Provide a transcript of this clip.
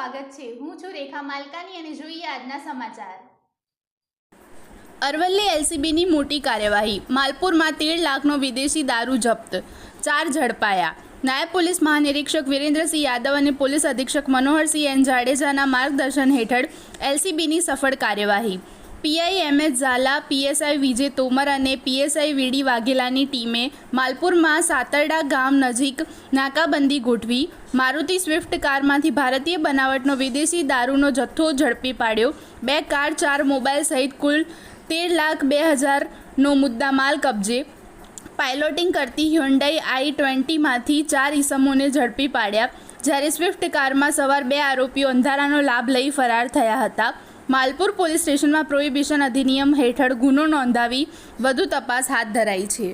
સ્વાગત છે। હું છું રેખા માલકાની અને જોઈએ આજના સમાચાર। અરવલ્લી એલસીબીની મોટી કાર્યવાહી। માલપુરમાં 13 લાખનો વિદેશી દારૂ જપ્ત, 4 ઝડપાયા। નાયબ પોલીસ મહાનિરીક્ષક વિરેન્દ્રસિંહ યાદવ અને પોલીસ અધિક્ષક મનોહરસિંહ એન જાડેજાના માર્ગદર્શન હેઠળ એલસીબીની સફળ કાર્યવાહી। પીઆઈ એમએસ ઝાલા, પીએસઆઈ વિજય તોમર અને પીએસઆઈ વીડી વાઘેલાની ટીમે માલપુરમાં સાતરડા ગામ નજીક નાકાબંધી ગોઠવી મારુતિ સ્વિફ્ટ કારમાંથી ભારતીય બનાવટનો વિદેશી દારૂનો જથ્થો ઝડપી પાડ્યો। 2 કાર, 4 મોબાઈલ સહિત કુલ 13,02,000નો મુદ્દામાલ કબજે। પાયલોટિંગ કરતી હ્યુન્ડાઈ i20માંથી 4 ઈસમોને ઝડપી પાડ્યા, જ્યારે સ્વિફ્ટ કારમાં સવાર 2 આરોપીઓ અંધારાનો લાભ લઈ ફરાર થયા હતા। માલપુર પોલીસ સ્ટેશનમાં પ્રોહિબિશન અધિનિયમ હેઠળ ગુનો નોંધાવી વધુ તપાસ હાથ ધરાઈ છે।